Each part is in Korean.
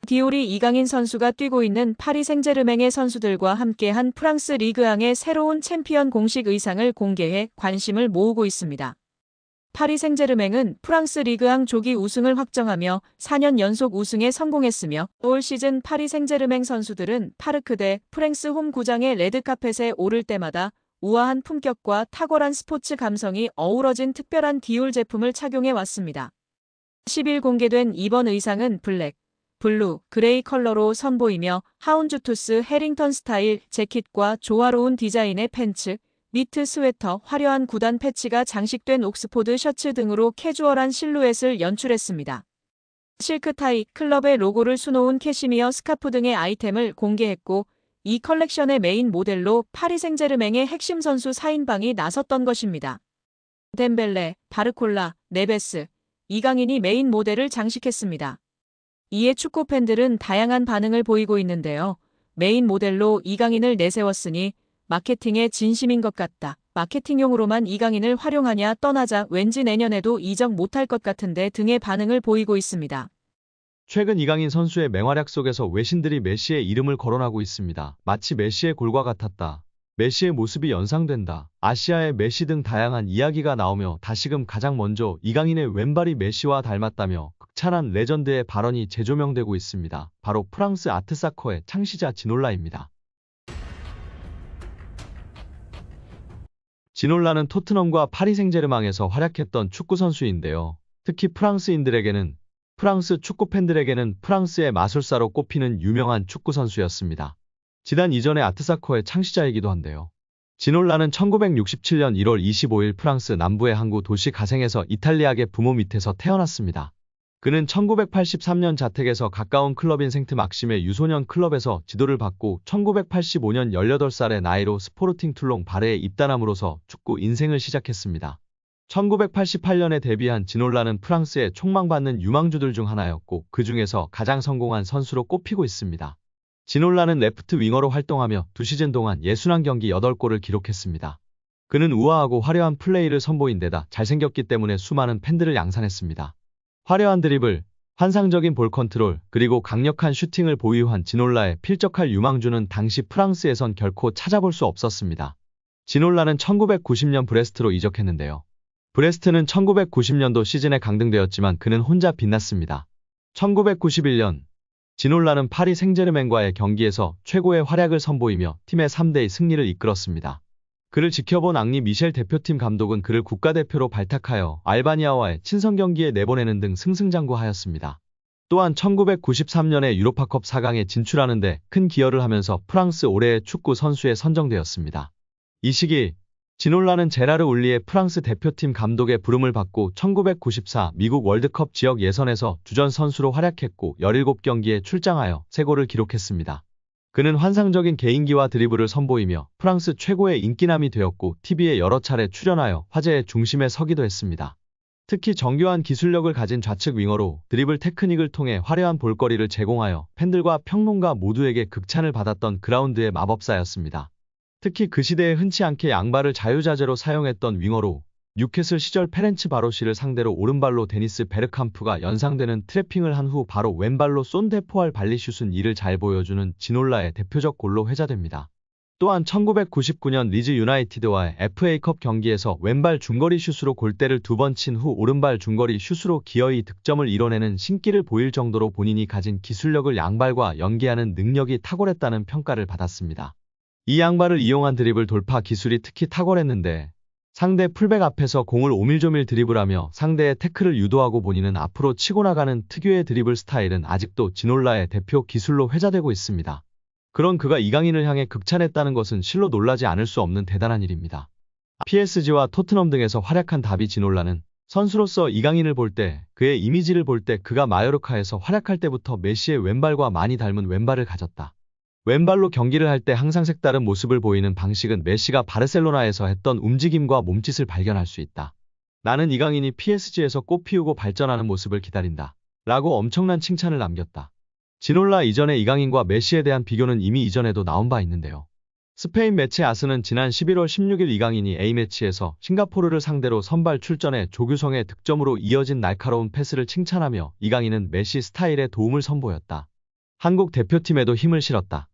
디올이 이강인 선수가 뛰고 있는 파리 생제르맹의 선수들과 함께한 프랑스 리그앙의 새로운 챔피언 공식 의상을 공개해 관심을 모으고 있습니다. 파리 생제르맹은 프랑스 리그앙 조기 우승을 확정하며 4년 연속 우승에 성공했으며 올 시즌 파리 생제르맹 선수들은 파르크 대 프랭스 홈 구장의 레드카펫에 오를 때마다 우아한 품격과 탁월한 스포츠 감성이 어우러진 특별한 디올 제품을 착용해 왔습니다. 10일 공개된 이번 의상은 블랙, 블루, 그레이 컬러로 선보이며 하운주투스 해링턴 스타일 재킷과 조화로운 디자인의 팬츠, 니트 스웨터, 화려한 구단 패치가 장식된 옥스포드 셔츠 등으로 캐주얼한 실루엣을 연출했습니다. 실크타이, 클럽의 로고를 수놓은 캐시미어 스카프 등의 아이템을 공개했고 이 컬렉션의 메인 모델로 파리 생제르맹의 핵심 선수 4인방이 나섰던 것입니다. 덴벨레, 바르콜라, 네베스, 이강인이 메인 모델을 장식했습니다. 이에 축구 팬들은 다양한 반응을 보이고 있는데요. 메인 모델로 이강인을 내세웠으니 마케팅에 진심인 것 같다. 마케팅용으로만 이강인을 활용하냐 떠나자 왠지 내년에도 이적 못할 것 같은데 등의 반응을 보이고 있습니다. 최근 이강인 선수의 맹활약 속에서 외신들이 메시의 이름을 거론하고 있습니다. 마치 메시의 골과 같았다. 메시의 모습이 연상된다. 아시아의 메시 등 다양한 이야기가 나오며 다시금 가장 먼저 이강인의 왼발이 메시와 닮았다며 극찬한 레전드의 발언이 재조명되고 있습니다. 바로 프랑스 아트사커의 창시자 지놀라입니다. 지놀라는 토트넘과 파리 생제르맹에서 활약했던 축구 선수인데요. 특히 프랑스 축구 팬들에게는 프랑스의 마술사로 꼽히는 유명한 축구 선수였습니다. 지단 이전의 아트사커의 창시자이기도 한데요. 지놀라는 1967년 1월 25일 프랑스 남부의 항구 도시 가생에서 이탈리아계 부모 밑에서 태어났습니다. 그는 1983년 자택에서 가까운 클럽인 생트 막심의 유소년 클럽에서 지도를 받고 1985년 18살의 나이로 스포르팅 툴롱 바레에 입단함으로써 축구 인생을 시작했습니다. 1988년에 데뷔한 지놀라는 프랑스의 촉망받는 유망주들 중 하나였고 그 중에서 가장 성공한 선수로 꼽히고 있습니다. 지놀라는 레프트 윙어로 활동하며 2시즌 동안 61경기 8골을 기록했습니다. 그는 우아하고 화려한 플레이를 선보인 데다 잘생겼기 때문에 수많은 팬들을 양산했습니다. 화려한 드리블, 환상적인 볼 컨트롤, 그리고 강력한 슈팅을 보유한 지놀라의 필적할 유망주는 당시 프랑스에선 결코 찾아볼 수 없었습니다. 지놀라는 1990년 브레스트로 이적했는데요. 브레스트는 1990년도 시즌에 강등되었지만 그는 혼자 빛났습니다. 1991년 지놀라는 파리 생제르맹과의 경기에서 최고의 활약을 선보이며 팀의 3대2 승리를 이끌었습니다. 그를 지켜본 앙리 미셸 대표팀 감독은 그를 국가대표로 발탁하여 알바니아와의 친선 경기에 내보내는 등 승승장구하였습니다. 또한 1993년에 유로파컵 4강에 진출하는 데 큰 기여를 하면서 프랑스 올해의 축구 선수에 선정되었습니다. 이 시기 지놀라는 제라르 울리의 프랑스 대표팀 감독의 부름을 받고 1994 미국 월드컵 지역 예선에서 주전 선수로 활약했고 17경기에 출장하여 3골을 기록했습니다. 그는 환상적인 개인기와 드리블을 선보이며 프랑스 최고의 인기남이 되었고 TV에 여러 차례 출연하여 화제의 중심에 서기도 했습니다. 특히 정교한 기술력을 가진 좌측 윙어로 드리블 테크닉을 통해 화려한 볼거리를 제공하여 팬들과 평론가 모두에게 극찬을 받았던 그라운드의 마법사였습니다. 특히 그 시대에 흔치 않게 양발을 자유자재로 사용했던 윙어로 뉴캐슬 시절 페렌츠 바로시를 상대로 오른발로 데니스 베르캄프가 연상되는 트래핑을 한 후 바로 왼발로 쏜 데포알 발리슛은 이를 잘 보여주는 지놀라의 대표적 골로 회자됩니다. 또한 1999년 리즈 유나이티드와의 FA컵 경기에서 왼발 중거리 슛으로 골대를 2번 친 후 오른발 중거리 슛으로 기어이 득점을 이뤄내는 신기를 보일 정도로 본인이 가진 기술력을 양발과 연계하는 능력이 탁월했다는 평가를 받았습니다. 이 양발을 이용한 드리블 돌파 기술이 특히 탁월했는데 상대 풀백 앞에서 공을 오밀조밀 드리블하며 상대의 태클을 유도하고 본인은 앞으로 치고 나가는 특유의 드리블 스타일은 아직도 지놀라의 대표 기술로 회자되고 있습니다. 그런 그가 이강인을 향해 극찬했다는 것은 실로 놀라지 않을 수 없는 대단한 일입니다. PSG와 토트넘 등에서 활약한 다비 지놀라는 선수로서 이강인을 볼 때, 그의 이미지를 볼 때 그가 마요르카에서 활약할 때부터 메시의 왼발과 많이 닮은 왼발을 가졌다. 왼발로 경기를 할 때 항상 색다른 모습을 보이는 방식은 메시가 바르셀로나에서 했던 움직임과 몸짓을 발견할 수 있다. 나는 이강인이 PSG에서 꽃 피우고 발전하는 모습을 기다린다. 라고 엄청난 칭찬을 남겼다. 지놀라 이전의 이강인과 메시에 대한 비교는 이미 이전에도 나온 바 있는데요. 스페인 매체 아스는 지난 11월 16일 이강인이 A매치에서 싱가포르를 상대로 선발 출전해 조규성의 득점으로 이어진 날카로운 패스를 칭찬하며 이강인은 메시 스타일의 도움을 선보였다. 한국 대표팀에도 힘을 실었다.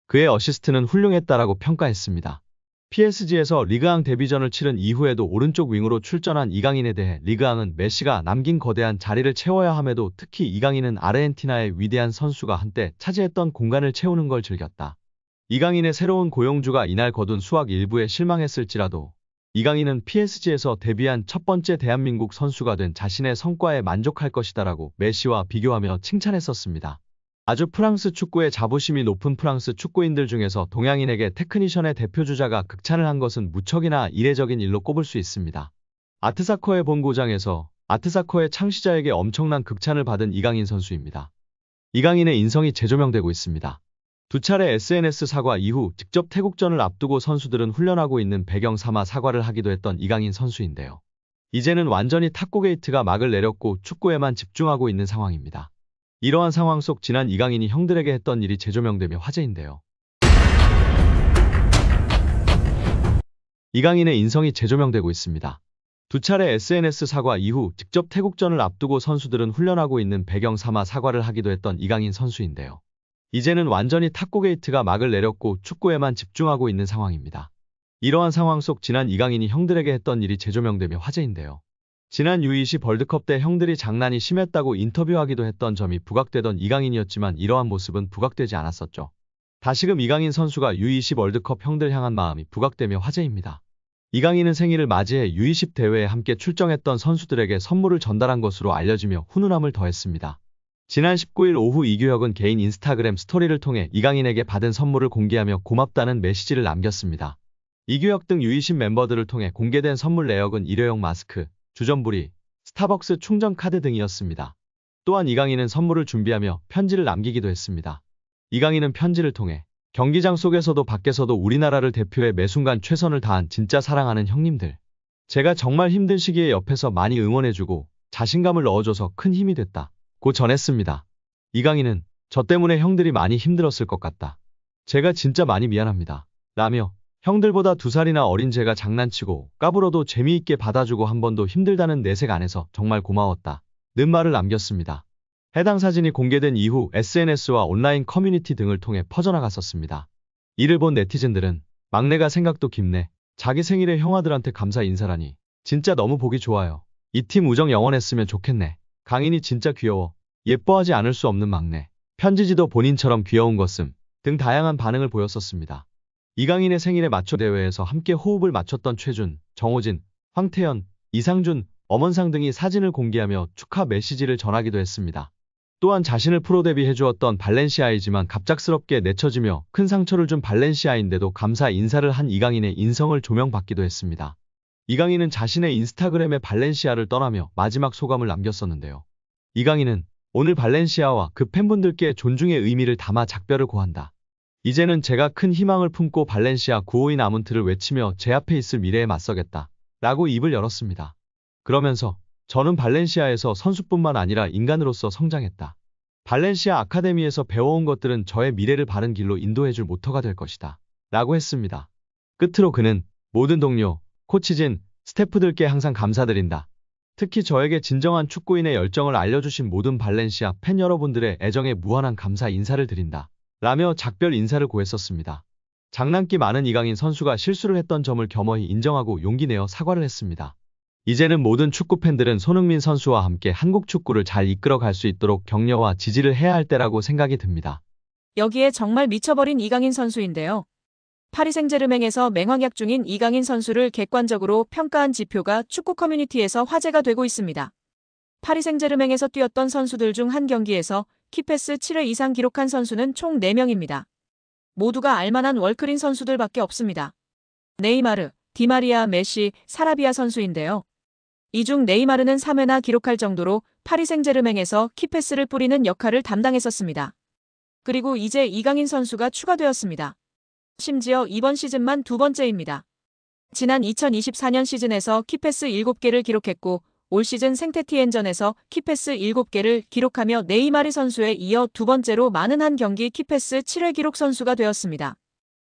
그의 어시스트는 훌륭했다라고 평가했습니다. PSG에서 리그앙 데뷔전을 치른 이후에도 오른쪽 윙으로 출전한 이강인에 대해 리그앙은 메시가 남긴 거대한 자리를 채워야 함에도 특히 이강인은 아르헨티나의 위대한 선수가 한때 차지했던 공간을 채우는 걸 즐겼다. 이강인의 새로운 고용주가 이날 거둔 수확 일부에 실망했을지라도 이강인은 PSG에서 데뷔한 첫 번째 대한민국 선수가 된 자신의 성과에 만족할 것이다라고 메시와 비교하며 칭찬했었습니다. 아주 프랑스 축구의 자부심이 높은 프랑스 축구인들 중에서 동양인에게 테크니션의 대표주자가 극찬을 한 것은 무척이나 이례적인 일로 꼽을 수 있습니다. 아트사커의 본고장에서 아트사커의 창시자에게 엄청난 극찬을 받은 이강인 선수입니다. 이강인의 인성이 재조명되고 있습니다. 두 차례 SNS 사과 이후 직접 태국전을 앞두고 선수들은 훈련하고 있는 배경 삼아 사과를 하기도 했던 이강인 선수인데요. 이제는 완전히 탁구게이트가 막을 내렸고 축구에만 집중하고 있는 상황입니다. 이러한 상황 속 지난 이강인이 형들에게 했던 일이 재조명되며 화제인데요. 이강인의 인성이 재조명되고 있습니다. 두 차례 SNS 사과 이후 직접 태국전을 앞두고 선수들은 훈련하고 있는 배경 삼아 사과를 하기도 했던 이강인 선수인데요. 이제는 완전히 탁구게이트가 막을 내렸고 축구에만 집중하고 있는 상황입니다. 이러한 상황 속 지난 이강인이 형들에게 했던 일이 재조명되며 화제인데요. 지난 U20 월드컵 때 형들이 장난이 심했다고 인터뷰하기도 했던 점이 부각되던 이강인이었지만 이러한 모습은 부각되지 않았었죠. 다시금 이강인 선수가 U20 월드컵 형들 향한 마음이 부각되며 화제입니다. 이강인은 생일을 맞이해 U20 대회에 함께 출정했던 선수들에게 선물을 전달한 것으로 알려지며 훈훈함을 더했습니다. 지난 19일 오후 이규혁은 개인 인스타그램 스토리를 통해 이강인에게 받은 선물을 공개하며 고맙다는 메시지를 남겼습니다. 이규혁 등 U20 멤버들을 통해 공개된 선물 내역은 일회용 마스크, 주전부리, 스타벅스 충전 카드 등이었습니다. 또한 이강인은 선물을 준비하며 편지를 남기기도 했습니다. 이강인은 편지를 통해 경기장 속에서도 밖에서도 우리나라를 대표해 매순간 최선을 다한 진짜 사랑하는 형님들. 제가 정말 힘든 시기에 옆에서 많이 응원해주고 자신감을 넣어줘서 큰 힘이 됐다. 고 전했습니다. 이강인은 저 때문에 형들이 많이 힘들었을 것 같다. 제가 진짜 많이 미안합니다. 라며 형들보다 2살이나 어린 제가 장난치고 까불어도 재미있게 받아주고 한 번도 힘들다는 내색 안에서 정말 고마웠다. 는 말을 남겼습니다. 해당 사진이 공개된 이후 SNS와 온라인 커뮤니티 등을 통해 퍼져나갔었습니다. 이를 본 네티즌들은 막내가 생각도 깊네. 자기 생일에 형아들한테 감사 인사라니. 진짜 너무 보기 좋아요. 이 팀 우정 영원했으면 좋겠네. 강인이 진짜 귀여워. 예뻐하지 않을 수 없는 막내. 편지지도 본인처럼 귀여운 것음. 등 다양한 반응을 보였었습니다. 이강인의 생일에 맞춰 대회에서 함께 호흡을 맞췄던 최준, 정호진, 황태현, 이상준, 엄원상 등이 사진을 공개하며 축하 메시지를 전하기도 했습니다. 또한 자신을 프로 데뷔해주었던 발렌시아이지만 갑작스럽게 내쳐지며 큰 상처를 준 발렌시아인데도 감사 인사를 한 이강인의 인성을 조명받기도 했습니다. 이강인은 자신의 인스타그램에 발렌시아를 떠나며 마지막 소감을 남겼었는데요. 이강인은 오늘 발렌시아와 그 팬분들께 존중의 의미를 담아 작별을 고한다. 이제는 제가 큰 희망을 품고 발렌시아 952 아문트를 외치며 제 앞에 있을 미래에 맞서겠다. 라고 입을 열었습니다. 그러면서 저는 발렌시아에서 선수뿐만 아니라 인간으로서 성장했다. 발렌시아 아카데미에서 배워온 것들은 저의 미래를 바른 길로 인도해줄 모터가 될 것이다. 라고 했습니다. 끝으로 그는 모든 동료, 코치진, 스태프들께 항상 감사드린다. 특히 저에게 진정한 축구인의 열정을 알려주신 모든 발렌시아 팬 여러분들의 애정에 무한한 감사 인사를 드린다. 라며 작별 인사를 고했었습니다. 장난기 많은 이강인 선수가 실수를 했던 점을 겸허히 인정하고 용기 내어 사과를 했습니다. 이제는 모든 축구팬들은 손흥민 선수와 함께 한국 축구를 잘 이끌어갈 수 있도록 격려와 지지를 해야 할 때라고 생각이 듭니다. 여기에 정말 미쳐버린 이강인 선수인데요. 파리 생제르맹에서 맹활약 중인 이강인 선수를 객관적으로 평가한 지표가 축구 커뮤니티에서 화제가 되고 있습니다. 파리 생제르맹에서 뛰었던 선수들 중 한 경기에서 키패스 7회 이상 기록한 선수는 총 4명입니다. 모두가 알만한 월클인 선수들밖에 없습니다. 네이마르, 디마리아, 메시, 사라비아 선수인데요. 이 중 네이마르는 3회나 기록할 정도로 파리 생제르맹에서 키패스를 뿌리는 역할을 담당했었습니다. 그리고 이제 이강인 선수가 추가되었습니다. 심지어 이번 시즌만 2번째입니다. 지난 2024년 시즌에서 키패스 7개를 기록했고 올 시즌 생테티엔전에서 키패스 7개를 기록하며 네이마르 선수에 이어 2번째로 많은 한 경기 키패스 7회 기록 선수가 되었습니다.